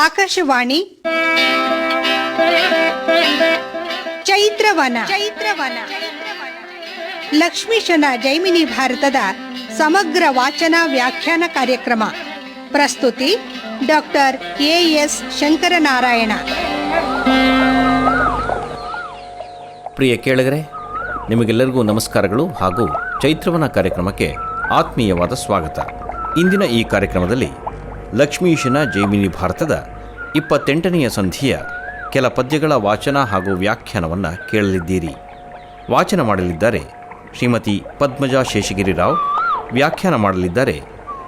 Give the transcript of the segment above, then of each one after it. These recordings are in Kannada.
ಆಕಾಶವಾಣಿ ಚೈತ್ರವನ ಲಕ್ಷ್ಮೀಶನ ಜೈಮಿನಿ ಭಾರತದ ಸಮಗ್ರ ವಾಚನ ವ್ಯಾಖ್ಯಾನ ಕಾರ್ಯಕ್ರಮ. ಪ್ರಸ್ತುತಿ ಡಾಕ್ಟರ್ ಎಎಸ್ ಶಂಕರನಾರಾಯಣ. ಪ್ರಿಯ ಕೇಳಿಗರೆ, ನಿಮಗೆಲ್ಲರಿಗೂ ನಮಸ್ಕಾರಗಳು ಹಾಗೂ ಚೈತ್ರವನ ಕಾರ್ಯಕ್ರಮಕ್ಕೆ ಆತ್ಮೀಯವಾದ ಸ್ವಾಗತ. ಇಂದಿನ ಈ ಕಾರ್ಯಕ್ರಮದಲ್ಲಿ ಲಕ್ಷ್ಮೀಶನ ಜೈಮಿನಿ ಭಾರತದ 28ನೆಯ ಸಂಧಿಯ ಕೆಲ ಪದ್ಯಗಳ ವಾಚನ ಹಾಗೂ ವ್ಯಾಖ್ಯಾನವನ್ನು ಕೇಳಲಿದ್ದೀರಿ. ವಾಚನ ಮಾಡಲಿದ್ದಾರೆ ಶ್ರೀಮತಿ ಪದ್ಮಜಾ ಶೇಷಗಿರಿರಾವ್. ವ್ಯಾಖ್ಯಾನ ಮಾಡಲಿದ್ದಾರೆ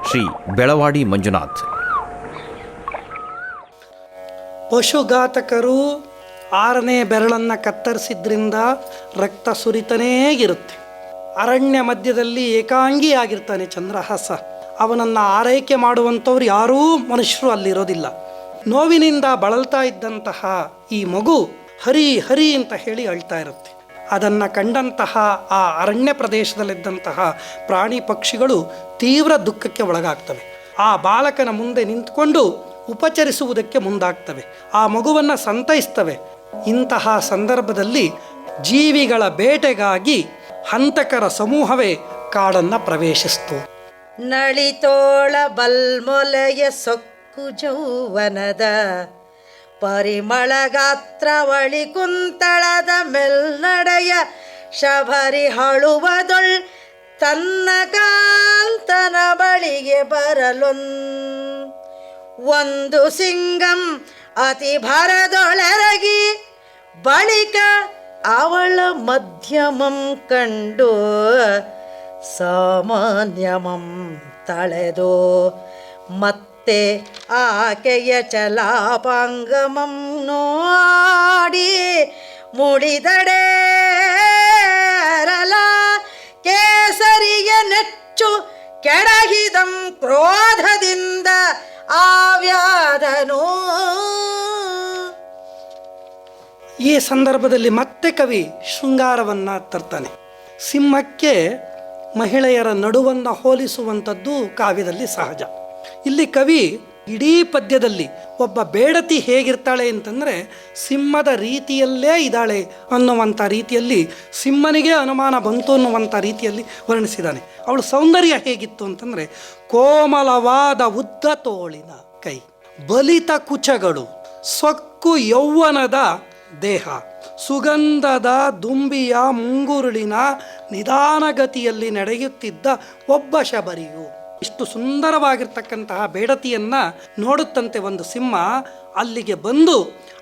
ಶ್ರೀ ಬೆಳವಾಡಿ ಮಂಜುನಾಥ್. ಪಶುಘಾತಕರು 6ನೇ ಬೆರಳನ್ನು ಕತ್ತರಿಸಿದ್ರಿಂದ ರಕ್ತ ಸುರಿತನೇ ಇರುತ್ತೆ. ಅರಣ್ಯ ಮಧ್ಯದಲ್ಲಿ ಏಕಾಂಗಿಯಾಗಿರ್ತಾನೆ ಚಂದ್ರಹಾಸ. ಅವನನ್ನು ಆರೈಕೆ ಮಾಡುವಂಥವ್ರು ಯಾರೂ ಮನುಷ್ಯರು ಅಲ್ಲಿರೋದಿಲ್ಲ. ನೋವಿನಿಂದ ಬಳಲ್ತಾ ಇದ್ದಂತಹ ಈ ಮಗು ಹರಿ ಹರಿ ಅಂತ ಹೇಳಿ ಅಳ್ತಾ ಇರುತ್ತೆ. ಅದನ್ನು ಕಂಡಂತಹ ಆ ಅರಣ್ಯ ಪ್ರದೇಶದಲ್ಲಿದ್ದಂತಹ ಪ್ರಾಣಿ ಪಕ್ಷಿಗಳು ತೀವ್ರ ದುಃಖಕ್ಕೆ ಒಳಗಾಗ್ತವೆ. ಆ ಬಾಲಕನ ಮುಂದೆ ನಿಂತುಕೊಂಡು ಉಪಚರಿಸುವುದಕ್ಕೆ ಮುಂದಾಗ್ತವೆ. ಆ ಮಗುವನ್ನು ಸಂತೈಸ್ತವೆ. ಇಂತಹ ಸಂದರ್ಭದಲ್ಲಿ ಜೀವಿಗಳ ಬೇಟೆಗಾಗಿ ಹಂತಕರ ಸಮೂಹವೇ ಕಾಡನ್ನು ಪ್ರವೇಶಿಸ್ತು. ನಳಿತೋಳ ಬಲ್ಮೊಲೆಯ ಸೊಕ್ಕು ಜೌವನದ ಪರಿಮಳ ಗಾತ್ರವಳಿ ಕುಂತಳದ ಮೆಲ್ನಡೆಯ ಶಬರಿ ಹಳುವದೊಳ್ ತನ್ನ ಕಾಂತನ ಬಳಿಗೆ ಒಂದು ಸಿಂಗಂ ಅತಿ ಭರದೊಳರಗಿ ಬಳಿಕ ಅವಳ ಮಧ್ಯಮಂ ಕಂಡು ಸಾಮಾನ್ಯಮಂ ತಳೆದು ಮತ್ತೆ ಆಕೆಯ ಚಲಾಪಾಂಗಮಂ ನೋಡಿ ಮುಡಿದಡೆ ಅರಲ ಕೇಸರಿಯ ನೆಚ್ಚು ಕೆಡಹಿದಂ ಕ್ರೋಧದಿಂದ ಆವ್ಯಾದನು. ಈ ಸಂದರ್ಭದಲ್ಲಿ ಮತ್ತೆ ಕವಿ ಶೃಂಗಾರವನ್ನು ತರ್ತಾನೆ. ಸಿಂಹಕ್ಕೆ ಮಹಿಳೆಯರ ನಡುವನ್ನು ಹೋಲಿಸುವಂಥದ್ದು ಕಾವ್ಯದಲ್ಲಿ ಸಹಜ. ಇಲ್ಲಿ ಕವಿ ಇಡೀ ಪದ್ಯದಲ್ಲಿ ಒಬ್ಬ ಬೇಡತಿ ಹೇಗಿರ್ತಾಳೆ ಅಂತಂದರೆ ಸಿಂಹದ ರೀತಿಯಲ್ಲೇ ಇದ್ದಾಳೆ ಅನ್ನುವಂಥ ರೀತಿಯಲ್ಲಿ, ಸಿಂಹನಿಗೆ ಅನುಮಾನ ಬಂತು ಅನ್ನುವಂಥ ರೀತಿಯಲ್ಲಿ ವರ್ಣಿಸಿದ್ದಾನೆ. ಅವಳ ಸೌಂದರ್ಯ ಹೇಗಿತ್ತು ಅಂತಂದರೆ ಕೋಮಲವಾದ ಉದ್ದ ತೋಳಿನ ಕೈ, ಬಲಿತ ಕುಚಗಳು, ಸೊಕ್ಕು ಯೌವನದ ದೇಹ, ಸುಗಂಧದ ದುಂಬಿಯ ಮುಂಗುರುಳಿನ ನಿಧಾನಗತಿಯಲ್ಲಿ ನಡೆಯುತ್ತಿದ್ದ ಒಬ್ಬ ಶಬರಿಯು. ಇಷ್ಟು ಸುಂದರವಾಗಿರ್ತಕ್ಕಂತಹ ಬೇಡತಿಯನ್ನು ನೋಡುತ್ತಂತೆ ಒಂದು ಸಿಂಹ. ಅಲ್ಲಿಗೆ ಬಂದು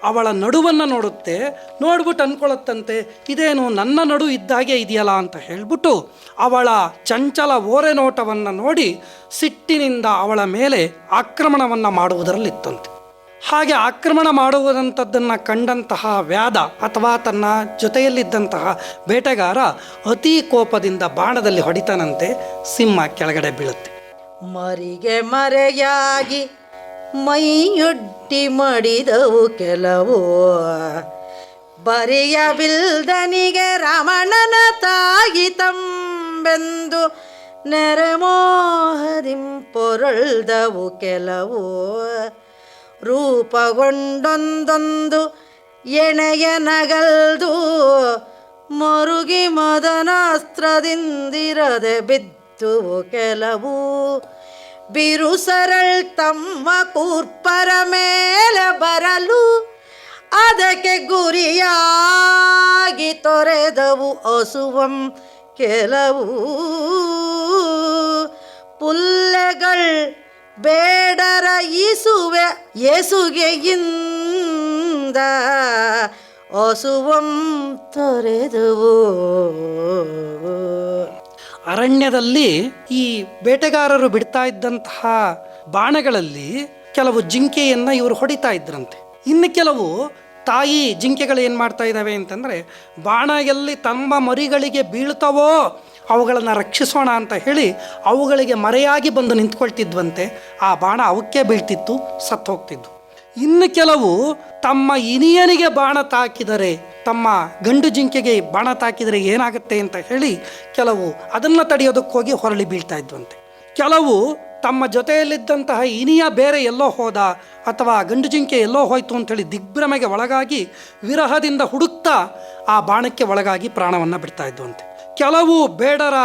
ಅವಳ ನಡುವನ್ನು ನೋಡುತ್ತೆ. ನೋಡ್ಬಿಟ್ಟು ಅಂದ್ಕೊಳ್ಳುತ್ತಂತೆ, ಇದೇನು ನನ್ನ ನಡು ಇದ್ದಾಗೆ ಇದೆಯಲ್ಲ ಅಂತ ಹೇಳ್ಬಿಟ್ಟು ಅವಳ ಚಂಚಲ ಓರೆ ನೋಟವನ್ನು ನೋಡಿ ಸಿಟ್ಟಿನಿಂದ ಅವಳ ಮೇಲೆ ಆಕ್ರಮಣವನ್ನು ಮಾಡುವುದರಲ್ಲಿತ್ತಂತೆ. ಹಾಗೆ ಆಕ್ರಮಣ ಮಾಡುವುದಂಥದ್ದನ್ನು ಕಂಡಂತಹ ವ್ಯಾಧ ಅಥವಾ ತನ್ನ ಜೊತೆಯಲ್ಲಿದ್ದಂತಹ ಬೇಟೆಗಾರ ಅತಿ ಕೋಪದಿಂದ ಬಾಣದಲ್ಲಿ ಹೊಡಿತಾನಂತೆ. ಸಿಂಹ ಕೆಳಗಡೆ ಬೀಳುತ್ತೆ. ಮರಿಗೆ ಮರೆಯಾಗಿ ಮೈಯೊಡ್ಡಿ ಮಡಿದವು ಕೆಲವು ಬರಿಯ ಬಿಲ್ದನಿಗೆ ರಮಣನ ತಾಗಿ ತಂಬೆಂದು ನೆರೆಮೋಹದಿಂ ಪೊರಳ್ದವು ಕೆಲವು ರೂಪಗೊಂಡೊಂದೊಂದು ಎಣೆಯ ನಗಲ್ದು ಮರುಗಿ ಮದನಾಸ್ತ್ರದಿಂದಿರದೆ ಬಿದ್ದುವು ಕೆಲವು ಬಿರುಸರಳ್ ತಮ್ಮ ಕೂರ್ಪರ ಮೇಲೆ ಬರಲು ಅದಕ್ಕೆ ಗುರಿಯಾಗಿ ತೊರೆದವು ಅಸುವಂ ಕೆಲವು ಪುಲ್ಲೆಗಳ್ ಬೇಡರ ಈಸುವೆ ಎಸುಗೆಯಿಂದ ಅಸುವಂ ತೊರೆದವು. ಅರಣ್ಯದಲ್ಲಿ ಈ ಬೇಟೆಗಾರರು ಬಿಡ್ತಾ ಇದ್ದಂತಹ ಬಾಣಗಳಲ್ಲಿ ಕೆಲವು ಜಿಂಕೆಯನ್ನು ಇವರು ಹೊಡಿತಾ ಇದ್ರಂತೆ. ಇನ್ನು ಕೆಲವು ತಾಯಿ ಜಿಂಕೆಗಳು ಏನು ಮಾಡ್ತಾ ಇದ್ದಾವೆ ಅಂತಂದರೆ ಬಾಣ ಎಲ್ಲಿ ತಮ್ಮ ಮರಿಗಳಿಗೆ ಬೀಳ್ತವೋ ಅವುಗಳನ್ನು ರಕ್ಷಿಸೋಣ ಅಂತ ಹೇಳಿ ಅವುಗಳಿಗೆ ಮರೆಯಾಗಿ ಬಂದು ನಿಂತ್ಕೊಳ್ತಿದ್ವಂತೆ. ಆ ಬಾಣ ಅವಕ್ಕೆ ಬೀಳ್ತಿತ್ತು, ಸತ್ತು ಹೋಗ್ತಿದ್ದು. ಇನ್ನು ಕೆಲವು ತಮ್ಮ ಇನಿಯನಿಗೆ ಬಾಣ ತಾಕಿದರೆ, ತಮ್ಮ ಗಂಡು ಜಿಂಕೆಗೆ ಬಾಣ ತಾಕಿದರೆ ಏನಾಗುತ್ತೆ ಅಂತ ಹೇಳಿ ಕೆಲವು ಅದನ್ನು ತಡೆಯೋದಕ್ಕೆ ಹೋಗಿ ಹೊರಳಿ ಬೀಳ್ತಾ ಇದ್ವಂತೆ. ಕೆಲವು ತಮ್ಮ ಜೊತೆಯಲ್ಲಿದ್ದಂತಹ ಇನಿಯ ಬೇರೆ ಎಲ್ಲೋ ಹೋದ ಅಥವಾ ಗಂಡು ಜಿಂಕೆ ಎಲ್ಲೋ ಹೋಯ್ತು ಅಂಥೇಳಿ ದಿಗ್ಭ್ರಮೆಗೆ ಒಳಗಾಗಿ ವಿರಹದಿಂದ ಹುಡುಕ್ತಾ ಆ ಬಾಣಕ್ಕೆ ಒಳಗಾಗಿ ಪ್ರಾಣವನ್ನು ಬಿಡ್ತಾ ಇದ್ವಂತೆ. ಕೆಲವು ಬೇಡರ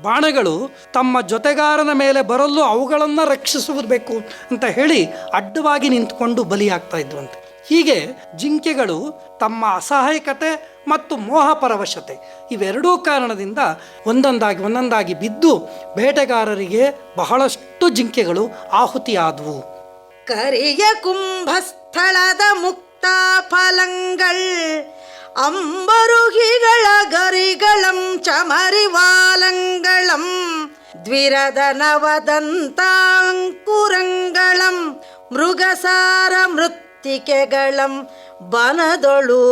ಬಾಣಗಳು ತಮ್ಮ ಜೊತೆಗಾರನ ಮೇಲೆ ಬರಲು ಅವುಗಳನ್ನು ರಕ್ಷಿಸಬೇಕು ಅಂತ ಹೇಳಿ ಅಡ್ಡವಾಗಿ ನಿಂತುಕೊಂಡು ಬಲಿಯಾಗ್ತಾ ಇದ್ವಂತೆ. ಹೀಗೆ ಜಿಂಕೆಗಳು ತಮ್ಮ ಅಸಹಾಯಕತೆ ಮತ್ತು ಮೋಹಪರವಶತೆ ಇವೆರಡೂ ಕಾರಣದಿಂದ ಒಂದೊಂದಾಗಿ ಬಿದ್ದು ಬೇಟೆಗಾರರಿಗೆ ಬಹಳಷ್ಟು ಜಿಂಕೆಗಳು ಆಹುತಿಯಾದವು. ಕರಿಯ ಕುಂಭಸ್ಥಳದ ಮುಕ್ತ ಫಲಂಗಳ್ ಅಂಬರುಹಿಗಳ ಗರಿಗಳಂ ಚಮರಿವಾಲಂಗಳಂ ದ್ವಿರದ ನವದಂತಾಂಕುರಂಗಳಂ ಮೃಗಸಾರ ಮೃತ್ತಿಕೆಗಳಂ ಬನದೊಳು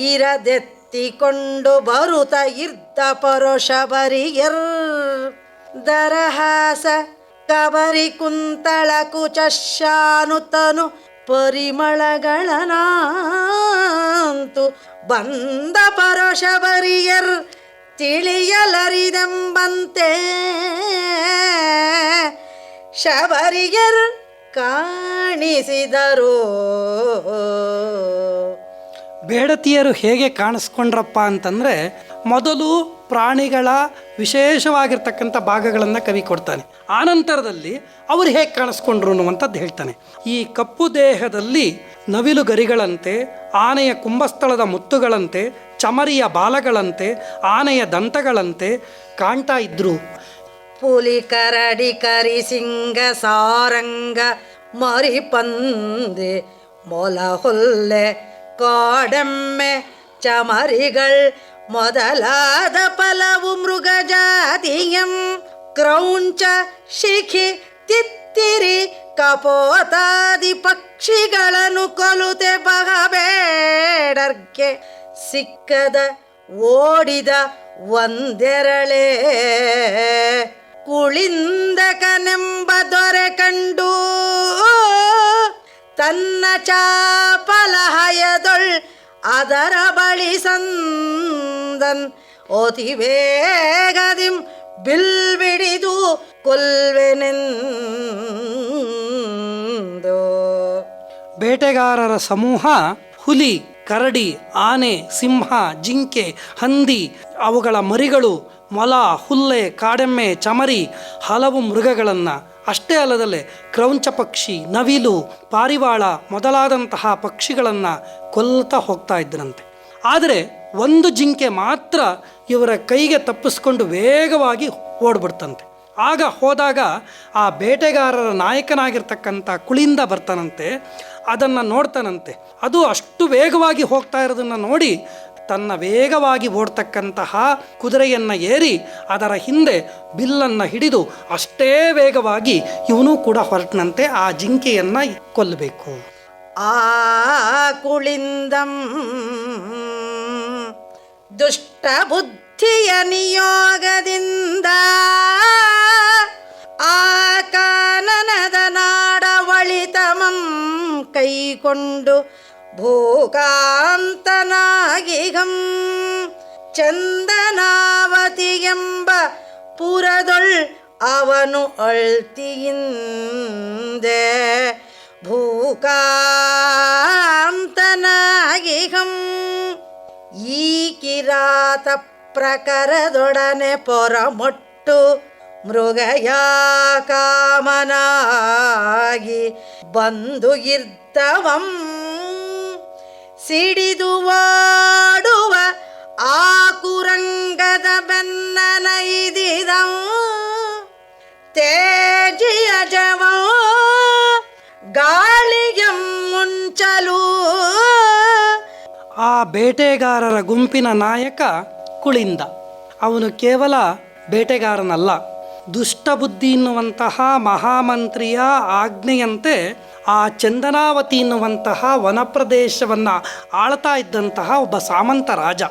ಇರದೆತ್ತಿಕೊಂಡು ಬರುತ್ತ ಇರ್ದ ಪರೋಷಬರಿಯರ್ ದರಹಾಸ ಕಬರಿ ಕುಂತಳ ಕುಚಶಾನುತನು ಪರಿಮಳಗಳನಂತು ಬಂದ ಪರೋಷಬರಿಯರ್ ತಿಳಿಯಲರಿದೆಂಬಂತೆ ಶಬರಿಯರ್ ಕಾಣಿಸಿದರು. ಬೇಡತಿಯರು ಹೇಗೆ ಕಾಣಿಸ್ಕೊಂಡ್ರಪ್ಪ ಅಂತಂದರೆ, ಮೊದಲು ಪ್ರಾಣಿಗಳ ವಿಶೇಷವಾಗಿರ್ತಕ್ಕಂಥ ಭಾಗಗಳನ್ನು ಕವಿ ಕೊಡ್ತಾನೆ. ಆನಂತರದಲ್ಲಿ ಅವರು ಹೇಗೆ ಕಾಣಿಸ್ಕೊಂಡ್ರು ಅನ್ನುವಂಥದ್ದು ಹೇಳ್ತಾನೆ. ಈ ಕಪ್ಪು ದೇಹದಲ್ಲಿ ನವಿಲು ಗರಿಗಳಂತೆ, ಆನೆಯ ಕುಂಭಸ್ಥಳದ ಮುತ್ತುಗಳಂತೆ, ಚಮರಿಯ ಬಾಲಗಳಂತೆ, ಆನೆಯ ದಂತಗಳಂತೆ ಕಾಣ್ತಾ ಇದ್ರು. ಪುಲಿ ಕರಡಿ ಕರಿಸಿಂಗ ಸಾರಂಗ ಮರಿಪಂದೆ ಮೊಲ ಹುಲ್ಲೆ ಕಾಡೆಮ್ಮೆ ಚಮರಿಗಳ್ ಮೊದಲಾದ ಫಲವು ಮೃಗಜಾತಿಯಂ ಕ್ರೌಂಚ ಶಿಖಿ ತಿತ್ತಿರಿ ಕಪೋತಾದಿ ಪಕ್ಷಿಗಳನ್ನು ಕೊಲುತೆ ಬಗಬೇಡರ್ಗೆ ಸಿಕ್ಕದ ಓಡಿದ ಒಂದೆರಳೆ ಕುಳಿಂದಕನೆಂಬ ದೊರೆ ಕಂಡು ತನ್ನ ಚಾಪಲಹಯದೊಳ್ ಅದರ ಬಳಿ ಸಂದನ್ ಅತಿ ವೇಗದಿಂ ಬಿಲ್ಬಿಡಿದು ಕೊಲ್ವೆನೆಂದು. ಬೇಟೆಗಾರರ ಸಮೂಹ ಹುಲಿ, ಕರಡಿ, ಆನೆ, ಸಿಂಹ, ಜಿಂಕೆ, ಹಂದಿ, ಅವುಗಳ ಮರಿಗಳು, ಮೊಲ, ಹುಲ್ಲೆ, ಕಾಡೆಮ್ಮೆ, ಚಮರಿ, ಹಲವು ಮೃಗಗಳನ್ನು, ಅಷ್ಟೇ ಅಲ್ಲದಲ್ಲೇ ಕ್ರೌಂಚ ಪಕ್ಷಿ, ನವಿಲು, ಪಾರಿವಾಳ ಮೊದಲಾದಂತಹ ಪಕ್ಷಿಗಳನ್ನು ಕೊಲ್ತಾ ಹೋಗ್ತಾ ಇದ್ದರಂತೆ. ಆದರೆ ಒಂದು ಜಿಂಕೆ ಮಾತ್ರ ಇವರ ಕೈಗೆ ತಪ್ಪಿಸ್ಕೊಂಡು ವೇಗವಾಗಿ ಓಡ್ಬಿಡ್ತಂತೆ. ಆಗ ಹೋದಾಗ ಆ ಬೇಟೆಗಾರರ ನಾಯಕನಾಗಿರ್ತಕ್ಕಂಥ ಕುಳಿಂದ ಬರ್ತಾನಂತೆ. ಅದನ್ನು ನೋಡ್ತಾನಂತೆ. ಅದು ಅಷ್ಟು ವೇಗವಾಗಿ ಹೋಗ್ತಾ ಇರೋದನ್ನು ನೋಡಿ ತನ್ನ ವೇಗವಾಗಿ ಓಡ್ತಕ್ಕಂತಹ ಕುದುರೆಯನ್ನು ಏರಿ ಅದರ ಹಿಂದೆ ಬಿಲ್ಲನ್ನು ಹಿಡಿದು ಅಷ್ಟೇ ವೇಗವಾಗಿ ಇವನು ಕೂಡ ಹೊರಟನಂತೆ ಆ ಜಿಂಕೆಯನ್ನು ಕೊಲ್ಲಬೇಕು. ಆ ಕುಳಿಂದಂ ದುಷ್ಟ ಬುದ್ಧಿಯ ನಿಯೋಗದಿಂದ ಆ ಕಾನನದ ನಾಡವಳಿತಮಂ ಕೈಕೊಂಡು ಭೂಕಾಂತನಾಗಿಗಂ ಚಂದನಾವತಿ ಎಂಬ ಪುರದೊಳ್ ಅವನು ಅಳ್ತಿಯಿಂದೆ ಭೂಕಾಂತನಾಗಿಗಂ ಈ ಕಿರಾತ ಪ್ರಕರದೊಡನೆ ಪೊರಮೊಟ್ಟು ಮೃಗಯ ಕಾಮನಾಗಿ ಬಂದು ಇರ್ತವಂ ಸಿಡಿದು ಓಡುವ ಆ ಕುರಂಗದ ಬೆನ್ನನೈದಿದ ತೇಜಿಯ ಜವ ಗಾಳಿಯಂ ಮುಂಚಲು. ಆ ಬೇಟೆಗಾರರ ಗುಂಪಿನ ನಾಯಕ ಕುಳಿಂದ. ಅವನು ಕೇವಲ ಬೇಟೆಗಾರನಲ್ಲ, ದುಷ್ಟಬುದ್ಧಿ ಎನ್ನುವಂತಹ ಮಹಾಮಂತ್ರಿಯ ಆಜ್ಞೆಯಂತೆ ಆ ಚಂದನಾವತಿ ಎನ್ನುವಂತಹ ವನಪ್ರದೇಶವನ್ನು ಆಳ್ತಾ ಇದ್ದಂತಹ ಒಬ್ಬ ಸಾಮಂತ ರಾಜ.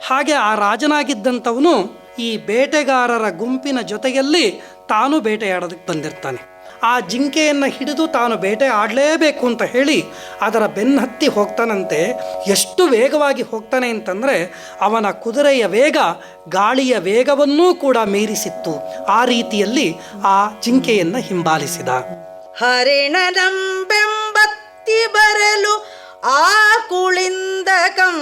ಹಾಗೆ ಆ ರಾಜನಾಗಿದ್ದಂಥವನು ಈ ಬೇಟೆಗಾರರ ಗುಂಪಿನ ಜೊತೆಯಲ್ಲಿ ತಾನು ಬೇಟೆಯಾಡೋದಕ್ಕೆ ಬಂದಿರ್ತಾನೆ. ಆ ಜಿಂಕೆಯನ್ನು ಹಿಡಿದು ತಾನು ಬೇಟೆ ಆಡಲೇಬೇಕು ಅಂತ ಹೇಳಿ ಅದರ ಬೆನ್ನತ್ತಿ ಹೋಗ್ತಾನಂತೆ. ಎಷ್ಟು ವೇಗವಾಗಿ ಹೋಗ್ತಾನೆ ಅಂತಂದರೆ ಅವನ ಕುದುರೆಯ ವೇಗ ಗಾಳಿಯ ವೇಗವನ್ನೂ ಕೂಡ ಮೀರಿಸಿತ್ತು. ಆ ರೀತಿಯಲ್ಲಿ ಆ ಜಿಂಕೆಯನ್ನು ಹಿಂಬಾಲಿಸಿದ. ಹರಿಣದಂಬೆಂಬತ್ತಿ ಬರಲು ಆ ಕುಳಿಂದಕಂ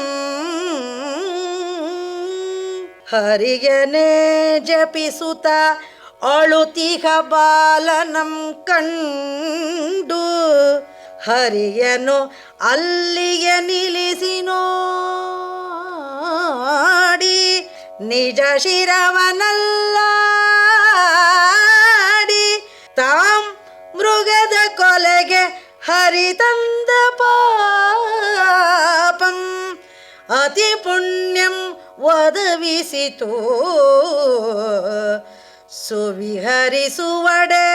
ಹರಿಯನೇ ಜಪಿಸುತ್ತ ಅಳುತಿಹ ಬಾಲನಂ ಕಂಡು ಹರಿಯನು ಅಲ್ಲಿಗೆ ನಿಲ್ಲಿಸಿ ನೋಡಿ ನಿಜ ಶಿರವನಲ್ಲಾಡಿ ತಾಂ ಮೃಗದ ಕೊಲೆಗೆ ಹರಿತಂದ ಪಾಪಂ ಅತಿ ಪುಣ್ಯಂ ಒದಗಿಸಿತು ಸುವಿಹರಿಸುವಡೆ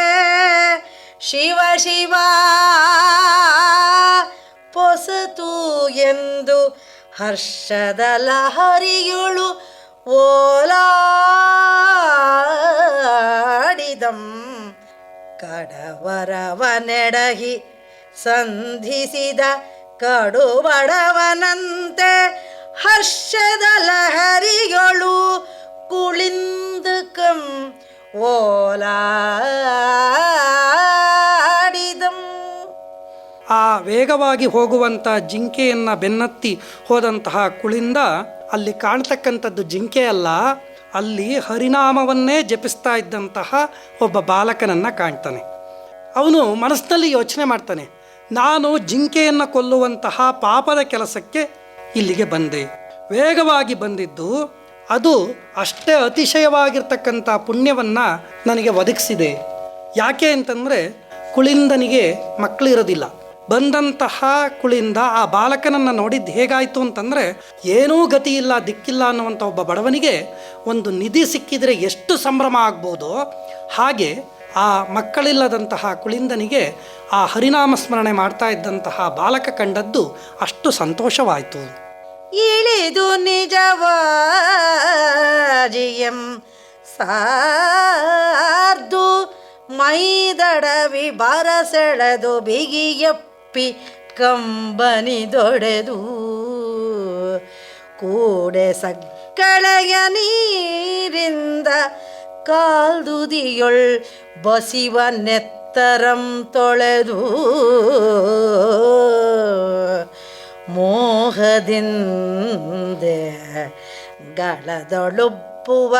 ಶಿವ ಶಿವ ಪೊಸತು ಎಂದು ಹರ್ಷದ ಲಹರಿಯುಳು ಓಲಾಡಿದಂ ಕಡವರವನೆಡಹಿ ಸಂಧಿಸಿದ ಕಡುಬಡವನಂತೆ ಹರ್ಷದ ಲಹರಿಗಳು ಕುಳಿಂದಕಂ ಓಲಾಡಿದಂ. ಆ ವೇಗವಾಗಿ ಹೋಗುವಂಥ ಜಿಂಕೆಯನ್ನು ಬೆನ್ನತ್ತಿ ಹೋದಂತಹ ಕುಳಿಂದ ಅಲ್ಲಿ ಕಾಣ್ತಕ್ಕಂಥದ್ದು ಜಿಂಕೆ ಅಲ್ಲ, ಅಲ್ಲಿ ಹರಿನಾಮವನ್ನೇ ಜಪಿಸ್ತಾ ಇದ್ದಂತಹ ಒಬ್ಬ ಬಾಲಕನನ್ನು ಕಾಣ್ತಾನೆ. ಅವನು ಮನಸ್ಸಿನಲ್ಲಿ ಯೋಚನೆ ಮಾಡ್ತಾನೆ, ನಾನು ಜಿಂಕೆಯನ್ನು ಕೊಲ್ಲುವಂತಹ ಪಾಪದ ಕೆಲಸಕ್ಕೆ ಇಲ್ಲಿಗೆ ಬಂದೆ. ವೇಗವಾಗಿ ಬಂದಿದ್ದು ಅದು ಅಷ್ಟೇ ಅತಿಶಯವಾಗಿರ್ತಕ್ಕಂಥ ಪುಣ್ಯವನ್ನು ನನಗೆ ಒದಗಿಸಿದೆ. ಯಾಕೆ ಅಂತಂದರೆ ಕುಳಿಂದನಿಗೆ ಮಕ್ಕಳಿರೋದಿಲ್ಲ. ಬಂದಂತಹ ಕುಳಿಂದ ಆ ಬಾಲಕನನ್ನು ನೋಡಿದ್ದು ಹೇಗಾಯಿತು ಅಂತಂದರೆ, ಏನೂ ಗತಿ ಇಲ್ಲ ದಿಕ್ಕಿಲ್ಲ ಅನ್ನುವಂಥ ಒಬ್ಬ ಬಡವನಿಗೆ ಒಂದು ನಿಧಿ ಸಿಕ್ಕಿದರೆ ಎಷ್ಟು ಸಂಭ್ರಮ ಆಗ್ಬೋದೋ ಹಾಗೆ ಆ ಮಕ್ಕಳಿಲ್ಲದಂತಹ ಕುಳಿಂದನಿಗೆ ಆ ಹರಿನಾಮ ಸ್ಮರಣೆ ಮಾಡ್ತಾ ಇದ್ದಂತಹ ಬಾಲಕ ಕಂಡದ್ದು ಅಷ್ಟು ಸಂತೋಷವಾಯಿತು. ಇಳಿದು ನಿಜವಾಜಿಯಂ ಸಾರ್ದು ಮೈದಡವಿ ಬರಸೆಳೆದು ಬಿಗಿಯಪ್ಪಿ ಕಂಬನಿದೊಡೆದು ಕೂಡೆ ಸಕ್ಕಳೆಯ ನೀರಿಂದ ಕಾಲ್ದುದಿಯೊಳ್ ಬಸಿವ ನೆತ್ತರಂ ತೊಳೆದು ಮೋಹದಿಂದೆ ಗಳದೊಳುಪ್ಪುವ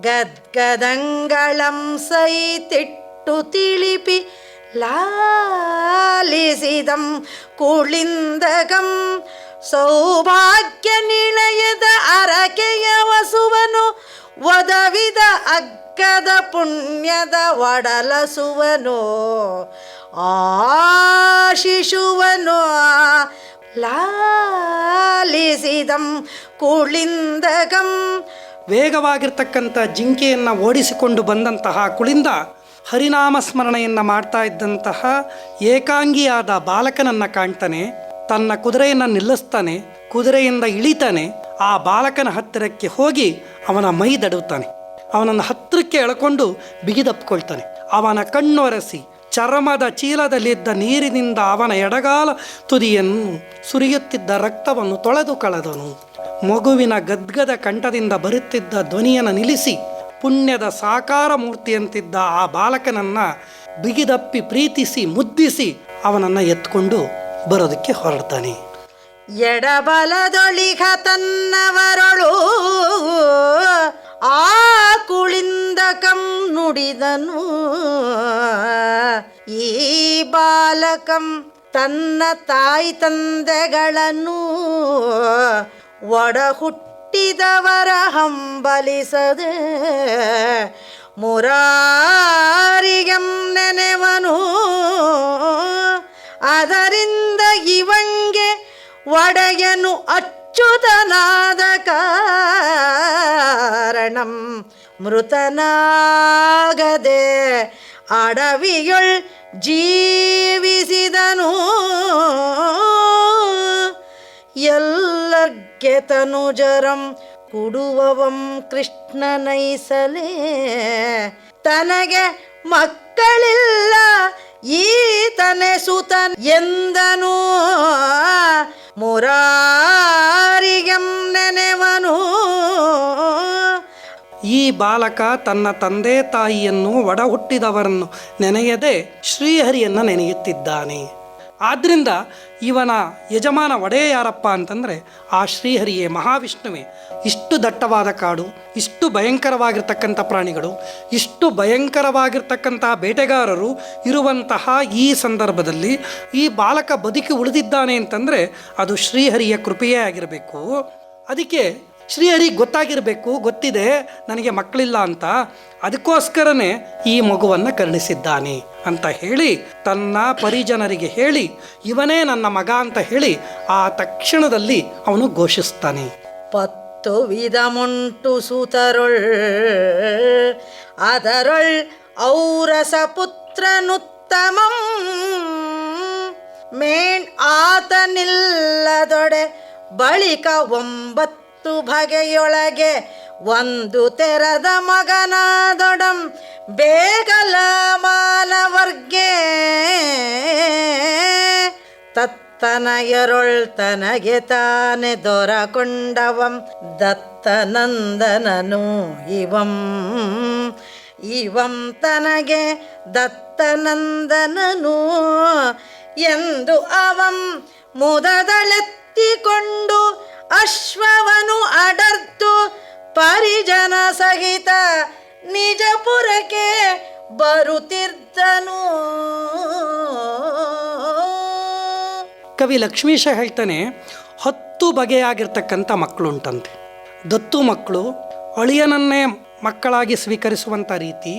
ಗದ್ಗದಂಗಳಂ ಸೈತಿಟ್ಟು ತಿಳಿಪಿ ಲಾಲಿಸಿದಂ ಕುಳಿಂದಗಂ ಸೌಭಾಗ್ಯ ನಿಳಯದ ಅರಕೆಯ ವಸುವನು ಒದವಿದ ಅಗ್ಗದ ಪುಣ್ಯದ ಒಡಲಸುವನು ಆಶಿಷುವನು ಲಾಲಿಸಿದಂ ಕುಳಿಂದಗಂ. ವೇಗವಾಗಿರ್ತಕ್ಕಂಥ ಜಿಂಕೆಯನ್ನು ಓಡಿಸಿಕೊಂಡು ಬಂದಂತಹ ಕುಳಿಂದ ಹರಿನಾಮ ಸ್ಮರಣೆಯನ್ನು ಮಾಡ್ತಾ ಇದ್ದಂತಹ ಏಕಾಂಗಿಯಾದ ಬಾಲಕನನ್ನು ಕಾಣ್ತಾನೆ. ತನ್ನ ಕುದುರೆಯನ್ನು ನಿಲ್ಲಿಸ್ತಾನೆ, ಕುದುರೆಯಿಂದ ಇಳಿತಾನೆ. ಆ ಬಾಲಕನ ಹತ್ತಿರಕ್ಕೆ ಹೋಗಿ ಅವನ ಮೈ ದಡುತ್ತಾನೆ. ಅವನನ್ನು ಹತ್ತಿರಕ್ಕೆ ಎಳ್ಕೊಂಡು ಬಿಗಿದಪ್ಕೊಳ್ತಾನೆ. ಅವನ ಕಣ್ಣೊರೆಸಿ ಚರ್ಮದ ಚೀಲದಲ್ಲಿದ್ದ ನೀರಿನಿಂದ ಅವನ ಎಡಗಾಲ ತುದಿಯನ್ನು ಸುರಿಯುತ್ತಿದ್ದ ರಕ್ತವನ್ನು ತೊಳೆದು ಕಳೆದನು. ಮಗುವಿನ ಗದ್ಗದ ಕಂಠದಿಂದ ಬರುತ್ತಿದ್ದ ಧ್ವನಿಯನ್ನು ನಿಲ್ಲಿಸಿ ಪುಣ್ಯದ ಸಾಕಾರ ಮೂರ್ತಿಯಂತಿದ್ದ ಆ ಬಾಲಕನನ್ನು ಬಿಗಿದಪ್ಪಿ ಪ್ರೀತಿಸಿ ಮುದ್ದಿಸಿ ಅವನನ್ನು ಎತ್ಕೊಂಡು ಬರೋದಕ್ಕೆ ಹೊರಡ್ತಾನೆ. ಎಡಬಲದೊಳಿಗ ತನ್ನವರೊಳು ಆ ಕುಳಿಂದಕಂ ನುಡಿದನು. ಈ ಬಾಲಕಂ ತನ್ನ ತಾಯಿ ತಂದೆಗಳನ್ನು ಒಡ ಹುಟ್ಟಿದವರ ಹಂಬಲಿಸದೆ ಮುರಾರಿಗಂ ನೆನೆವನು. ಅದರಿಂದ ಇವಂಗೆ ಒಡೆಯನು ಅಚ್ಯುತನಾದ ಕಾರಣಂ ಮೃತನಾಗದೆ ಅಡವಿಯೊಳ್ ಜೀವಿಸಿದನು. ಎಲ್ಲರ್ಗೆ ತನುಜರಂ ಕುಡುವವಂ ಕೃಷ್ಣನೈಸಲೇ ತನಗೆ ಮಕ್ಕಳಿಲ್ಲ ಈತನೆ ಸುತನ್ ಎಂದನು ಮುರಾರಿಗಂ ನೆನೆವನು. ಈ ಬಾಲಕ ತನ್ನ ತಂದೆ ತಾಯಿಯನ್ನು ಒಡ ಹುಟ್ಟಿದವರನ್ನು ನೆನೆಯದೆ ಶ್ರೀಹರಿಯನ್ನು ನೆನೆಯುತ್ತಿದ್ದಾನೆ. ಆದ್ದರಿಂದ ಇವನ ಯಜಮಾನ ಒಡೆಯ ಯಾರಪ್ಪ ಅಂತಂದರೆ ಆ ಶ್ರೀಹರಿಯೇ, ಮಹಾವಿಷ್ಣುವೇ. ಇಷ್ಟು ದಟ್ಟವಾದ ಕಾಡು, ಇಷ್ಟು ಭಯಂಕರವಾಗಿರ್ತಕ್ಕಂಥ ಪ್ರಾಣಿಗಳು, ಇಷ್ಟು ಭಯಂಕರವಾಗಿರ್ತಕ್ಕಂತಹ ಬೇಟೆಗಾರರು ಇರುವಂತಹ ಈ ಸಂದರ್ಭದಲ್ಲಿ ಈ ಬಾಲಕ ಬದುಕಿ ಉಳಿದಿದ್ದಾನೆ ಅಂತಂದರೆ ಅದು ಶ್ರೀಹರಿಯ ಕೃಪೆಯೇ ಆಗಿರಬೇಕು. ಅದಕ್ಕೆ ಶ್ರೀಹರಿಗೆ ಗೊತ್ತಾಗಿರಬೇಕು, ಗೊತ್ತಿದೆ ನನಗೆ ಮಕ್ಕಳಿಲ್ಲ ಅಂತ, ಅದಕ್ಕೋಸ್ಕರನೇ ಈ ಮಗುವನ್ನು ಕರುಣಿಸಿದ್ದಾನೆ ಅಂತ ಹೇಳಿ ತನ್ನ ಪರಿಜನರಿಗೆ ಹೇಳಿ ಇವನೇ ನನ್ನ ಮಗ ಅಂತ ಹೇಳಿ ಆ ತಕ್ಷಣದಲ್ಲಿ ಅವನು ಘೋಷಿಸ್ತಾನೆ. 10 ವಿಧಮುಂಟು ಸುತರೊಳ್ ಅದರೊಳ್ ಔರಸ ಪುತ್ರನುತ್ತಮಂ ಮೇಣ್ ಆತನಿಲ್ಲದೊಡೆ ಬಳಿಕ 9 ಬಗೆಯೊಳಗೆ ಒಂದು ತೆರದ ಮಗನಾದೊಡಂ ಬೇಗಲ ಮಾನವರ್ಗೆ ತತ್ತನಯರೊಳ್ ತನಗೆ ತಾನೆ ದೊರಕೊಂಡವಂ ದತ್ತನಂದನನು ಇವಂ ತನಗೆ ದತ್ತನಂದನನು ಎಂದು ಅವಂ ಮುದದಳೆತ್ತಿಕೊಂಡು ಅಶ್ವವನು ಅಡರ್ತು ಪರಿಜನ ಸಹಿತ ನಿಜಪುರಕ್ಕೆ ಬರುತ್ತಿದ್ದನು. ಕವಿ ಲಕ್ಷ್ಮೀಶ ಹೇಳ್ತಾನೆ, 10 ಬಗೆಯಾಗಿರ್ತಕ್ಕಂಥ ಮಕ್ಕಳುಂಟಂತೆ. ದತ್ತು ಮಕ್ಕಳು, ಅಳಿಯನನ್ನೇ ಮಕ್ಕಳಾಗಿ ಸ್ವೀಕರಿಸುವಂಥ ರೀತಿ,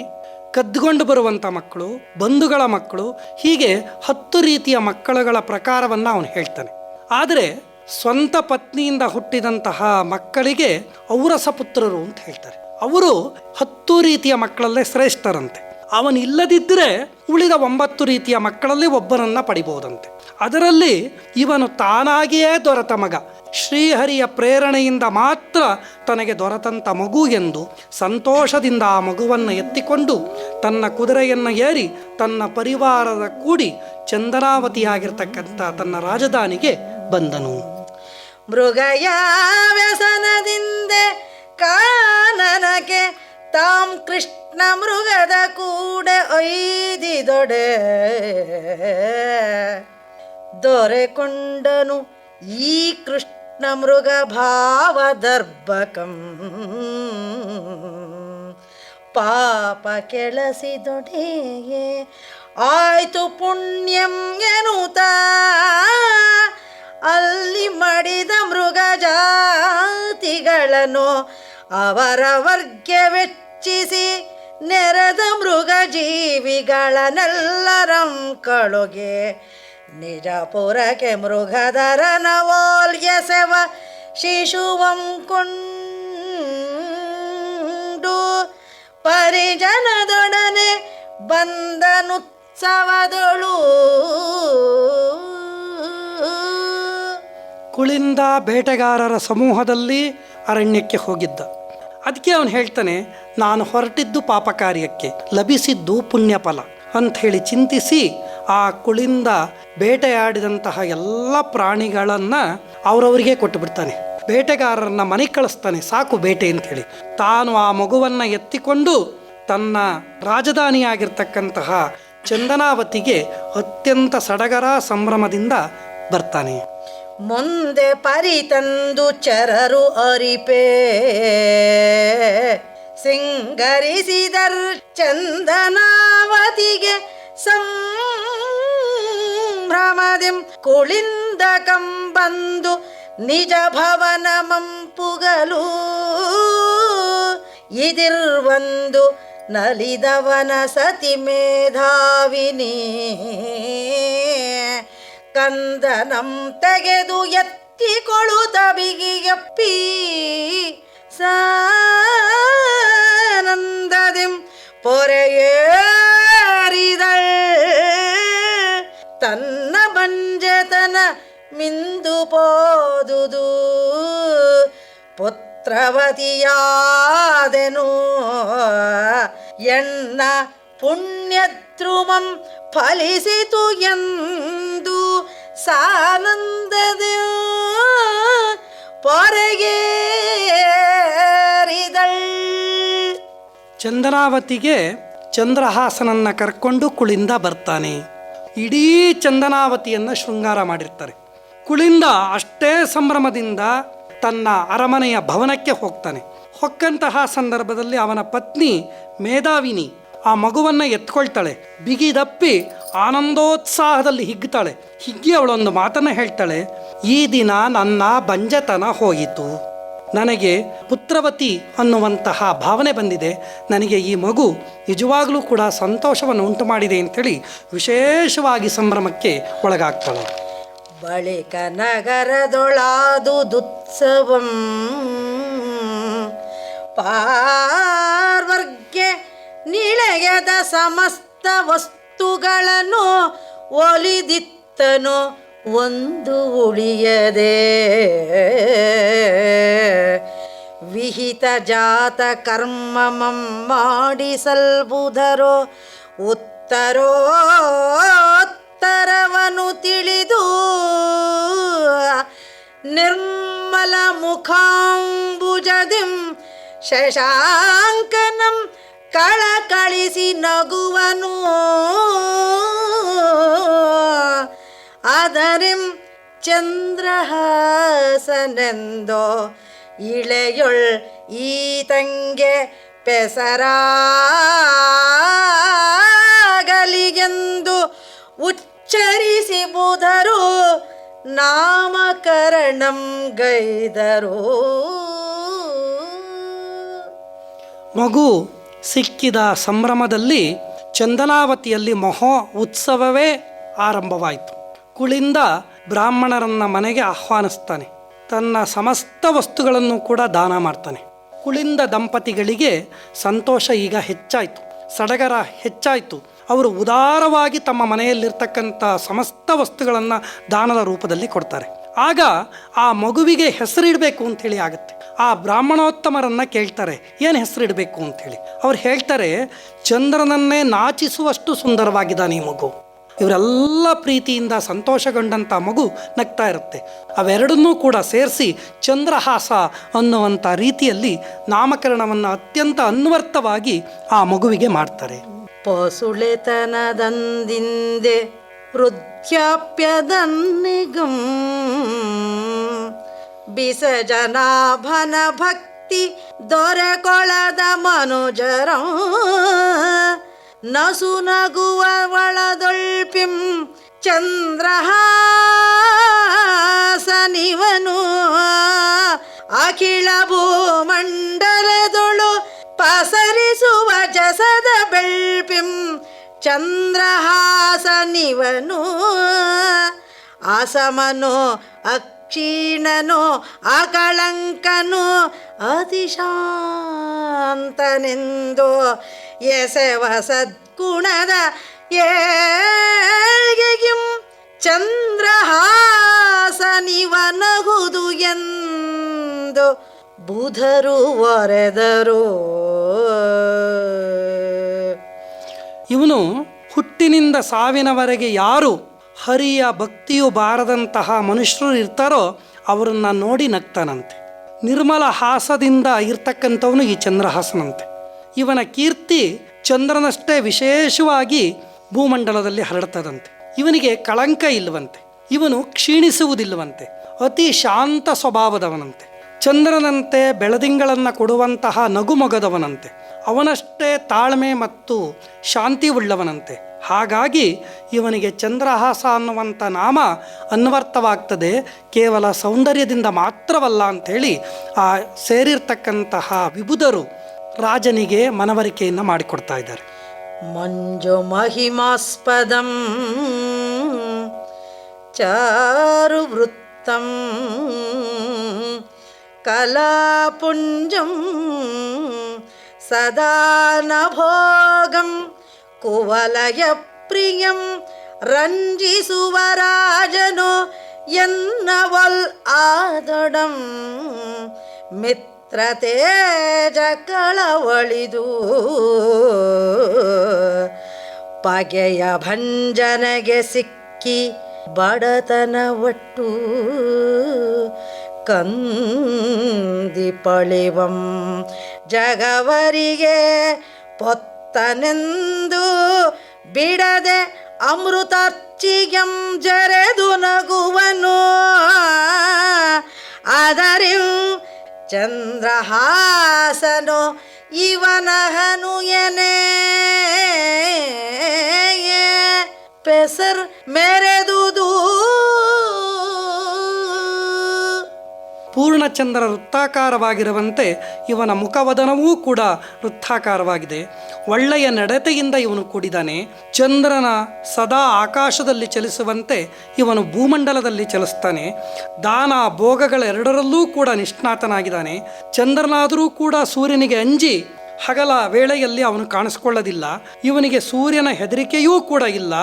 ಕದ್ದುಕೊಂಡು ಬರುವಂಥ ಮಕ್ಕಳು, ಬಂಧುಗಳ ಮಕ್ಕಳು, ಹೀಗೆ 10 ರೀತಿಯ ಮಕ್ಕಳುಗಳ ಪ್ರಕಾರವನ್ನು ಅವನು ಹೇಳ್ತಾನೆ. ಆದರೆ ಸ್ವಂತ ಪತ್ನಿಯಿಂದ ಹುಟ್ಟಿದಂತಹ ಮಕ್ಕಳಿಗೆ ಔರಸ ಪುತ್ರರು ಅಂತ ಹೇಳ್ತಾರೆ. ಅವರು 10 ರೀತಿಯ ಮಕ್ಕಳಲ್ಲೇ ಶ್ರೇಷ್ಠರಂತೆ. ಅವನಿಲ್ಲದಿದ್ದರೆ ಉಳಿದ 9 ರೀತಿಯ ಮಕ್ಕಳಲ್ಲಿ ಒಬ್ಬರನ್ನು ಪಡಿಬಹುದಂತೆ. ಅದರಲ್ಲಿ ಇವನು ತಾನಾಗಿಯೇ ದೊರೆತ ಮಗ, ಶ್ರೀಹರಿಯ ಪ್ರೇರಣೆಯಿಂದ ಮಾತ್ರ ತನಗೆ ದೊರೆತಂಥ ಮಗು ಎಂದು ಸಂತೋಷದಿಂದ ಆ ಮಗುವನ್ನು ಎತ್ತಿಕೊಂಡು ತನ್ನ ಕುದುರೆಯನ್ನು ಏರಿ ತನ್ನ ಪರಿವಾರದ ಕೂಡಿ ಚಂದನಾವತಿಯಾಗಿರ್ತಕ್ಕಂಥ ತನ್ನ ರಾಜಧಾನಿಗೆ ಬಂದನು. ಮೃಗಯ ವ್ಯಸನದಿಂದ ಕಾನನಕ್ಕೆ ತಾಂ ಕೃಷ್ಣ ಮೃಗದ ಕೂಡೆ ಒಯ್ದಿದೊಡೆ ದೊರೆಕೊಂಡನು ಈ ಕೃಷ್ಣ ಮೃಗ ಭಾವದರ್ಭಕಂ ಪಾಪ ಕೆಳಸಿದೊಡೆಯೇ ಆಯ್ತು ಪುಣ್ಯಂ ಎನ್ನುತ್ತಾ ಅಲ್ಲಿ ಮಡಿದ ಮೃಗ ಜಾತಿಗಳನ್ನು ಅವರ ವರ್ಗ ವೆಚ್ಚಿಸಿ ನೆರೆದ ಮೃಗ ಜೀವಿಗಳನ್ನೆಲ್ಲರಂ ಕಳುಗೆ ನಿಜಪುರಕ್ಕೆ ಮೃಗಧರನ ಓಲ್ಯಸೆವ ಶಿಶುವಂ ಕೊಂಡು ಪರಿಜನದೊಡನೆ ಬಂದನುತ್ಸವದೊಳು. ಕುಳಿಂದ ಬೇಟೆಗಾರರ ಸಮೂಹದಲ್ಲಿ ಅರಣ್ಯಕ್ಕೆ ಹೋಗಿದ್ದ. ಅದಕ್ಕೆ ಅವನು ಹೇಳ್ತಾನೆ, ನಾನು ಹೊರಟಿದ್ದು ಪಾಪ ಕಾರ್ಯಕ್ಕೆ, ಲಭಿಸಿದ್ದು ಪುಣ್ಯ ಫಲ ಅಂಥೇಳಿ ಚಿಂತಿಸಿ ಆ ಕುಳಿಂದ ಬೇಟೆಯಾಡಿದಂತಹ ಎಲ್ಲ ಪ್ರಾಣಿಗಳನ್ನು ಅವರವರಿಗೆ ಕೊಟ್ಟು ಬಿಡ್ತಾನೆ. ಬೇಟೆಗಾರರನ್ನ ಮನೆಗೆ ಕಳಿಸ್ತಾನೆ, ಸಾಕು ಬೇಟೆ ಅಂಥೇಳಿ. ತಾನು ಆ ಮಗುವನ್ನು ಎತ್ತಿಕೊಂಡು ತನ್ನ ರಾಜಧಾನಿಯಾಗಿರ್ತಕ್ಕಂತಹ ಚಂದನಾವತಿಗೆ ಅತ್ಯಂತ ಸಡಗರ ಸಂಭ್ರಮದಿಂದ ಬರ್ತಾನೆ. ಮುಂದೆ ಪರಿತಂದು ಚರರು ಅರಿಪೇ ಸಿಂಗರಿಸಿದರ್ ಚಂದನಾವತಿಗೆ ಸಂಭ್ರಮದಿಂ ಕುಳಿಂದ ಕಂಬಂದು ನಿಜ ಭವನ ಮಂಪುಗಲು ಇದಿರ್ವಂದು ನಲಿದವನ ಸತಿ ಮೇಧಾವಿನಿ ಕಂದನಂ ತೆಗೆದು ಎತ್ತಿಕೊಳ್ಳುತ್ತ ಬಿಗಿಯಪ್ಪಿ ಸಾನಂದದಿಂ ಪೊರೆಯೇರಿದಳ್ ತನ್ನ ಬಂಜೆತನ ಮಿಂದು ಪೋದುದು ಪುತ್ರವತಿಯಾದೆನು ಎನ್ನ ಪುಣ್ಯದ್ರುಮಂ ಫಲಿಸಿತು ಎಂದು ಸಾನಂದದ ಪೊರೆಗೇರಿದಳ್. ಚಂದನಾವತಿಗೆ ಚಂದ್ರಹಾಸನನ್ನು ಕರ್ಕೊಂಡು ಕುಳಿಂದ ಬರ್ತಾನೆ. ಇಡೀ ಚಂದನಾವತಿಯನ್ನು ಶೃಂಗಾರ ಮಾಡಿರ್ತಾರೆ. ಕುಳಿಂದ ಅಷ್ಟೇ ಸಂಭ್ರಮದಿಂದ ತನ್ನ ಅರಮನೆಯ ಭವನಕ್ಕೆ ಹೋಗ್ತಾನೆ. ಹೊಕ್ಕಂತಹ ಸಂದರ್ಭದಲ್ಲಿ ಅವನ ಪತ್ನಿ ಮೇಧಾವಿನಿ ಆ ಮಗುವನ್ನು ಎತ್ಕೊಳ್ತಾಳೆ. ಬಿಗಿದಪ್ಪಿ ಆನಂದೋತ್ಸಾಹದಲ್ಲಿ ಹಿಗ್ತಾಳೆ. ಹಿಗ್ಗಿ ಅವಳೊಂದು ಮಾತನ್ನು ಹೇಳ್ತಾಳೆ, ಈ ದಿನ ನನ್ನ ಬಂಜತನ ಹೋಯಿತು, ನನಗೆ ಪುತ್ರವತಿ ಅನ್ನುವಂತಹ ಭಾವನೆ ಬಂದಿದೆ, ನನಗೆ ಈ ಮಗು ನಿಜವಾಗಲೂ ಕೂಡ ಸಂತೋಷವನ್ನು ಉಂಟು ಮಾಡಿದೆ ಅಂಥೇಳಿ ವಿಶೇಷವಾಗಿ ಸಂಭ್ರಮಕ್ಕೆ ಒಳಗಾಗ್ತಾಳೆ. ಬಳಿಕ ನಗರದೊಳಾದು ದುತ್ಸವಂ ಪಾರ್ವರ್ಗೆ ನಿಳೆಯದ ಸಮಸ್ತ ವಸ್ತುಗಳನ್ನು ಒಲಿದಿತ್ತನು ಒಂದು ಉಳಿಯದೆ. ವಿಹಿತ ಜಾತ ಕರ್ಮಮಂ ಮಾಡಿಸಲ್ಬುಧರೋ ಉತ್ತರೋತ್ತರವನು ತಿಳಿದು ನಿರ್ಮಲ ಮುಖಾಂಬುಜದಿಂ ಶಶಾಂಕನಂ ಕಳಕಳಿಸಿ ನಗುವನು. ಅದರಿಂ ಚಂದ್ರಹಾಸನೆಂದೋ ಇಳೆಯೊಳ್ ಈತಂಗೆ ಪೆಸರಾಗಲಿಗೆಂದು ಉಚ್ಚರಿಸಿ ಬುಧರು ನಾಮಕರಣಂ ಗೈದರು. ಮಗು ಸಿಕ್ಕಿದ ಸಂಭ್ರಮದಲ್ಲಿ ಚಂದನಾವತಿಯಲ್ಲಿ ಮಹೋ ಉತ್ಸವವೇ ಆರಂಭವಾಯಿತು. ಕುಳಿಂದ ಬ್ರಾಹ್ಮಣರನ್ನ ಮನೆಗೆ ಆಹ್ವಾನಿಸ್ತಾನೆ. ತನ್ನ ಸಮಸ್ತ ವಸ್ತುಗಳನ್ನು ಕೂಡ ದಾನ ಮಾಡ್ತಾನೆ. ಕುಳಿಂದ ದಂಪತಿಗಳಿಗೆ ಸಂತೋಷ ಈಗ ಹೆಚ್ಚಾಯಿತು, ಸಡಗರ ಹೆಚ್ಚಾಯಿತು. ಅವರು ಉದಾರವಾಗಿ ತಮ್ಮ ಮನೆಯಲ್ಲಿರ್ತಕ್ಕಂಥ ಸಮಸ್ತ ವಸ್ತುಗಳನ್ನು ದಾನದ ರೂಪದಲ್ಲಿ ಕೊಡ್ತಾರೆ. ಆಗ ಆ ಮಗುವಿಗೆ ಹೆಸರಿಡಬೇಕು ಅಂಥೇಳಿ ಆಗುತ್ತೆ. ಆ ಬ್ರಾಹ್ಮಣೋತ್ತಮರನ್ನು ಕೇಳ್ತಾರೆ, ಏನು ಹೆಸರಿಡಬೇಕು ಅಂಥೇಳಿ. ಅವ್ರು ಹೇಳ್ತಾರೆ, ಚಂದ್ರನನ್ನೇ ನಾಚಿಸುವಷ್ಟು ಸುಂದರವಾಗಿದ್ದಾನೆ ಈ ಮಗು. ಇವರೆಲ್ಲ ಪ್ರೀತಿಯಿಂದ ಸಂತೋಷಗೊಂಡಂಥ ಮಗು ನಗ್ತಾ ಇರುತ್ತೆ. ಅವೆರಡನ್ನೂ ಕೂಡ ಸೇರಿಸಿ ಚಂದ್ರಹಾಸ ಅನ್ನುವಂಥ ರೀತಿಯಲ್ಲಿ ನಾಮಕರಣವನ್ನು ಅತ್ಯಂತ ಅನ್ವರ್ಥವಾಗಿ ಆ ಮಗುವಿಗೆ ಮಾಡ್ತಾರೆ. ಪೊಸುಳೆತನದಂದಿಂದೆ ವೃದ್ಧಾಪ್ಯದನ್ನಿಗಂ ಬಿಸಜನಾಭನ ಭಕ್ತಿ ದೊರೆಕೊಳದ ಮನುಜರ ನಸು ನಗುವ ಒಳದೊಳ್ಪಿಂ ಚಂದ್ರಹಾಸನಿವನು ಅಖಿಲ ಭೂಮಂಡಲದೊಳು ಪಸರಿಸುವ ಜಸದ ಬೆಳ್ಪಿಂ ಚಂದ್ರಹಾಸನಿವನು ಅಸಮನು ಅಕ್ಷೀಣನು ಅಕಳಂಕನು ಅತಿಶಾಂತನೆಂದು ಎಸೆವ ಸದ್ಗುಣದ ಏಳ್ಗೆಗಿಂ ಚಂದ್ರಹಾಸನಿವನಹುದು ಎಂದು ಬುಧರು ಒರೆದರು. ಇವನು ಹುಟ್ಟಿನಿಂದ ಸಾವಿನವರೆಗೆ ಯಾರು ಹರಿಯ ಭಕ್ತಿಯು ಬಾರದಂತಹ ಮನುಷ್ಯರು ಇರ್ತಾರೋ ಅವರನ್ನು ನೋಡಿ ನಗ್ತಾನಂತೆ. ನಿರ್ಮಲ ಹಾಸದಿಂದ ಇರ್ತಕ್ಕಂಥವನು ಈ ಚಂದ್ರಹಾಸನಂತೆ. ಇವನ ಕೀರ್ತಿ ಚಂದ್ರನಷ್ಟೇ ವಿಶೇಷವಾಗಿ ಭೂಮಂಡಲದಲ್ಲಿ ಹರಡ್ತದಂತೆ. ಇವನಿಗೆ ಕಳಂಕ ಇಲ್ಲವಂತೆ, ಇವನು ಕ್ಷೀಣಿಸುವುದಿಲ್ಲವಂತೆ, ಅತಿ ಶಾಂತ ಸ್ವಭಾವದವನಂತೆ, ಚಂದ್ರನಂತೆ ಬೆಳದಿಂಗಳನ್ನು ಕೊಡುವಂತಹ ನಗುಮೊಗದವನಂತೆ, ಅವನಷ್ಟೇ ತಾಳ್ಮೆ ಮತ್ತು ಶಾಂತಿ ಉಳ್ಳವನಂತೆ. ಹಾಗಾಗಿ ಇವನಿಗೆ ಚಂದ್ರಹಾಸ ಅನ್ನುವಂಥ ನಾಮ ಅನ್ವರ್ಥವಾಗ್ತದೆ. ಕೇವಲ ಸೌಂದರ್ಯದಿಂದ ಮಾತ್ರವಲ್ಲ ಅಂಥೇಳಿ ಆ ಸೇರಿರ್ತಕ್ಕಂತಹ ವಿಬುಧರು ರಾಜನಿಗೆ ಮನವರಿಕೆಯನ್ನು ಮಾಡಿಕೊಡ್ತಾ ಇದ್ದಾರೆ. ಮಂಜು ಮಹಿಮಾಸ್ಪದಂ ಚಾರು ವೃತ್ತಂ ಕಲಾಪುಂಜಂ ಸದಾ ನಭೋಗಂ ಕುವಲಯ ಪ್ರಿಯಂ ರಂಜಿಸುವ ರಾಜನು ಎನ್ನವಲ್ ಆದೊಡಂ ಮಿತ್ರತೇಜ ಕಳವಳಿದು ಬಗೆಯ ಭಂಜನೆಗೆ ಸಿಕ್ಕಿ ಬಡತನ ಒಟ್ಟು ಕಂದಿ ಪಳಿವಂ ಜಗವರಿಗೆ ಪೊತ್ತನೆಂದು ಬಿಡದೆ ಅಮೃತಾರ್ಚಿಯಂ ಜರೆದು ನಗುವನು ಅದರಿಂ ಚಂದ್ರಹಾಸನು ಇವನಹನು ಎನೆ ಪೆಸರ್ ಮೆರೆದುದು. ಪೂರ್ಣಚಂದ್ರ ವೃತ್ತಾಕಾರವಾಗಿರುವಂತೆ ಇವನ ಮುಖವದನವೂ ಕೂಡ ವೃತ್ತಾಕಾರವಾಗಿದೆ. ಒಳ್ಳೆಯ ನಡತೆಯಿಂದ ಇವನು ಕೂಡಿದ್ದಾನೆ. ಚಂದ್ರನ ಸದಾ ಆಕಾಶದಲ್ಲಿ ಚಲಿಸುವಂತೆ ಇವನು ಭೂಮಂಡಲದಲ್ಲಿ ಚಲಿಸ್ತಾನೆ. ದಾನ ಭೋಗಗಳೆರಡರಲ್ಲೂ ಕೂಡ ನಿಷ್ಣಾತನಾಗಿದ್ದಾನೆ. ಚಂದ್ರನಾದರೂ ಕೂಡ ಸೂರ್ಯನಿಗೆ ಅಂಜಿ ಹಗಲ ವೇಳೆಯಲ್ಲಿ ಅವನು ಕಾಣಿಸ್ಕೊಳ್ಳೋದಿಲ್ಲ. ಇವನಿಗೆ ಸೂರ್ಯನ ಹೆದರಿಕೆಯೂ ಕೂಡ ಇಲ್ಲ.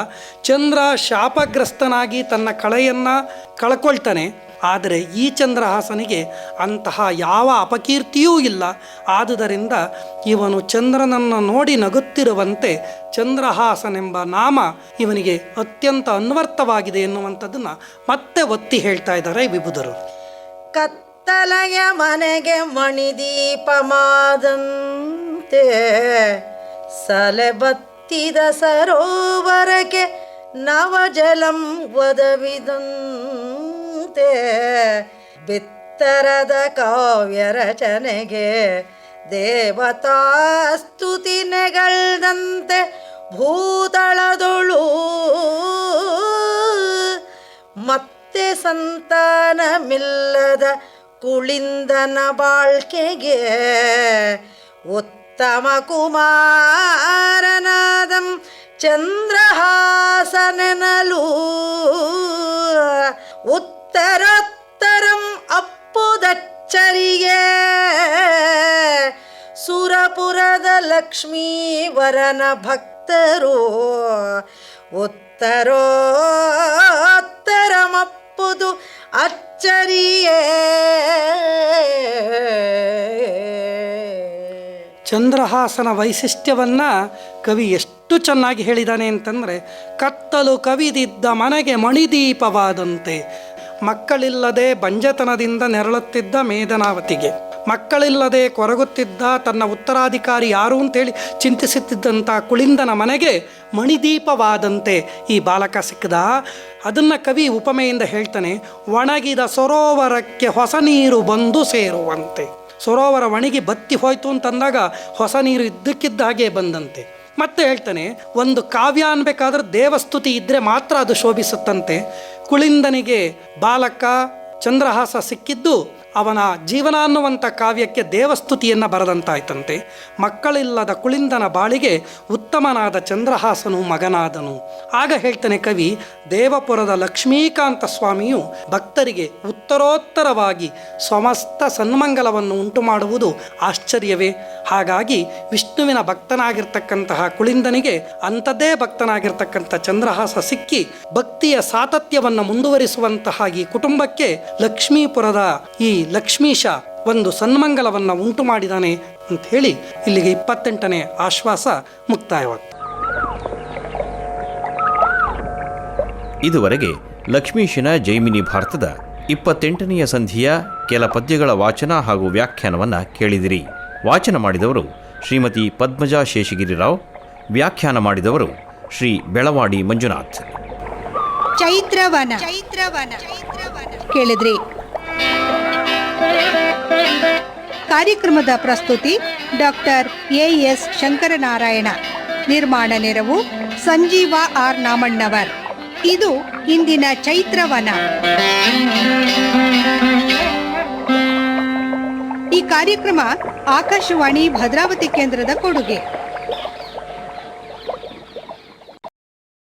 ಚಂದ್ರ ಶಾಪಗ್ರಸ್ತನಾಗಿ ತನ್ನ ಕಳೆಯನ್ನು ಕಳ್ಕೊಳ್ತಾನೆ. ಆದರೆ ಈ ಚಂದ್ರಹಾಸನಿಗೆ ಅಂತಹ ಯಾವ ಅಪಕೀರ್ತಿಯೂ ಇಲ್ಲ. ಆದುದರಿಂದ ಇವನು ಚಂದ್ರನನ್ನು ನೋಡಿ ನಗುತ್ತಿರುವಂತೆ ಚಂದ್ರಹಾಸನೆಂಬ ನಾಮ ಇವನಿಗೆ ಅತ್ಯಂತ ಅನ್ವರ್ಥವಾಗಿದೆ ಎನ್ನುವಂಥದ್ದನ್ನು ಮತ್ತೆ ಒತ್ತಿ ಹೇಳ್ತಾ ಇದ್ದಾರೆ ವಿಭುಧರು. ಕತ್ತಲೆಯ ಮನೆಗೆ ಮಣಿದೀಪ ಮಾದಂತೆ ಸಲೆಬತ್ತಿದ ಸರೋವರಕ್ಕೆ ನವಜಲಂ ಒದವಿದಂತೆ ಬಿತ್ತರದ ಕಾವ್ಯ ರಚನೆಗೆ ದೇವತಾಸ್ತುತಿ ನೆಗಳ್ದಂತೆ ಭೂತಳದೊಳು ಮತ್ತೆ ಸಂತಾನಮಿಲ್ಲದ ಕುಳಿಂದನ ಬಾಳ್ಕೆಗೆ ಉತ್ತಮ ಕುಮಾರನಾದಂ ಚಂದ್ರಹಾಸನೆನಲು ಉತ್ತರೋತ್ತರಂ ಅಪ್ಪುದಚ್ಚರಿಗೆ ಸುರಪುರದ ಲಕ್ಷ್ಮೀವರನ ಭಕ್ತರು ಉತ್ತರೋತ್ತರಮಪ್ಪುದು ಅಚ್ಚರಿಯೇ. ಚಂದ್ರಹಾಸನ ವೈಶಿಷ್ಟ್ಯವನ್ನು ಕವಿ ಎಷ್ಟು ಚೆನ್ನಾಗಿ ಹೇಳಿದ್ದಾನೆ ಅಂತಂದರೆ, ಕತ್ತಲು ಕವಿದಿದ್ದ ಮನೆಗೆ ಮಣಿದೀಪವಾದಂತೆ. ಮಕ್ಕಳಿಲ್ಲದೆ ಬಂಜತನದಿಂದ ನೆರಳುತ್ತಿದ್ದ ಮೇಧನಾವತಿಗೆ, ಮಕ್ಕಳಿಲ್ಲದೆ ಕೊರಗುತ್ತಿದ್ದ ತನ್ನ ಉತ್ತರಾಧಿಕಾರಿ ಯಾರು ಅಂತೇಳಿ ಚಿಂತಿಸುತ್ತಿದ್ದಂಥ ಕುಳಿಂದನ ಮನೆಗೆ ಮಣಿದೀಪವಾದಂತೆ ಈ ಬಾಲಕ ಸಿಕ್ಕದ. ಅದನ್ನು ಕವಿ ಉಪಮೆಯಿಂದ ಹೇಳ್ತಾನೆ, ಒಣಗಿದ ಸರೋವರಕ್ಕೆ ಹೊಸ ನೀರು ಬಂದು ಸೇರುವಂತೆ. ಸರೋವರ ಒಣಗಿ ಬತ್ತಿ ಹೋಯ್ತು ಅಂತಂದಾಗ ಹೊಸ ನೀರು ಇದ್ದಕ್ಕಿದ್ದ ಹಾಗೆ ಬಂದಂತೆ. ಮತ್ತೆ ಹೇಳ್ತಾನೆ, ಒಂದು ಕಾವ್ಯ ಅನ್ಬೇಕಾದ್ರೆ ದೇವಸ್ತುತಿ ಇದ್ದರೆ ಮಾತ್ರ ಅದು ಶೋಭಿಸುತ್ತಂತೆ. ಕುಳಿಂದನಿಗೆ ಬಾಲಕ ಚಂದ್ರಹಾಸ ಸಿಕ್ಕಿದ್ದು ಅವನ ಜೀವನ ಅನ್ನುವಂಥ ಕಾವ್ಯಕ್ಕೆ ದೇವಸ್ತುತಿಯನ್ನು ಬರೆದಂತಾಯ್ತಂತೆ. ಮಕ್ಕಳಿಲ್ಲದ ಕುಳಿಂದನ ಬಾಳಿಗೆ ಉತ್ತಮನಾದ ಚಂದ್ರಹಾಸನು ಮಗನಾದನು. ಆಗ ಹೇಳ್ತಾನೆ ಕವಿ, ದೇವಪುರದ ಲಕ್ಷ್ಮೀಕಾಂತ ಸ್ವಾಮಿಯು ಭಕ್ತರಿಗೆ ಉತ್ತರೋತ್ತರವಾಗಿ ಸಮಸ್ತ ಸನ್ಮಂಗಲವನ್ನು ಉಂಟು ಮಾಡುವುದು ಆಶ್ಚರ್ಯವೇ. ಹಾಗಾಗಿ ವಿಷ್ಣುವಿನ ಭಕ್ತನಾಗಿರ್ತಕ್ಕಂತಹ ಕುಳಿಂದನಿಗೆ ಅಂಥದ್ದೇ ಭಕ್ತನಾಗಿರ್ತಕ್ಕಂಥ ಚಂದ್ರಹಾಸ ಸಿಕ್ಕಿ ಭಕ್ತಿಯ ಸಾತತ್ಯವನ್ನು ಮುಂದುವರಿಸುವಂತಹ ಈ ಕುಟುಂಬಕ್ಕೆ ಲಕ್ಷ್ಮೀಪುರದ ಈ ಲಕ್ಷ್ಮೀಶ ಒಂದು ಸನ್ಮಂಗಲವನ್ನು ಉಂಟು ಮಾಡಿದ್ದಾನೆ ಅಂತ ಹೇಳಿ ಇಲ್ಲಿಗೆ 28ನೇ ಆಶ್ವಾಸ ಮುಕ್ತಾಯವಾಗ್ತದೆ. ಇದುವರೆಗೆ ಲಕ್ಷ್ಮೀಶನ ಜೈಮಿನಿ ಭಾರತದ 28ನೆಯ ಸಂಧಿಯ ಕೆಲ ಪದ್ಯಗಳ ವಾಚನ ಹಾಗೂ ವ್ಯಾಖ್ಯಾನವನ್ನು ಕೇಳಿದಿರಿ. ವಾಚನ ಮಾಡಿದವರು ಶ್ರೀಮತಿ ಪದ್ಮಜಾ ಶೇಷಗಿರಿರಾವ್, ವ್ಯಾಖ್ಯಾನ ಮಾಡಿದವರು ಶ್ರೀ ಬೆಳವಾಡಿ ಮಂಜುನಾಥ್. ಚೈತ್ರವನ ಕೇಳಿದ್ರಿ. ಕಾರ್ಯಕ್ರಮದ ಪ್ರಸ್ತುತಿ ಡಾಕ್ಟರ್ ಎಎಸ್ ಶಂಕರನಾರಾಯಣ. ನಿರ್ಮಾಣ ನೆರವು ಸಂಜೀವ ಆರ್ ನಾಮಣ್ಣವರ್. ಇದು ಇಂದಿನ ಚೈತ್ರವನ. ಈ ಕಾರ್ಯಕ್ರಮ ಆಕಾಶವಾಣಿ ಭದ್ರಾವತಿ ಕೇಂದ್ರದ ಕೊಡುಗೆ.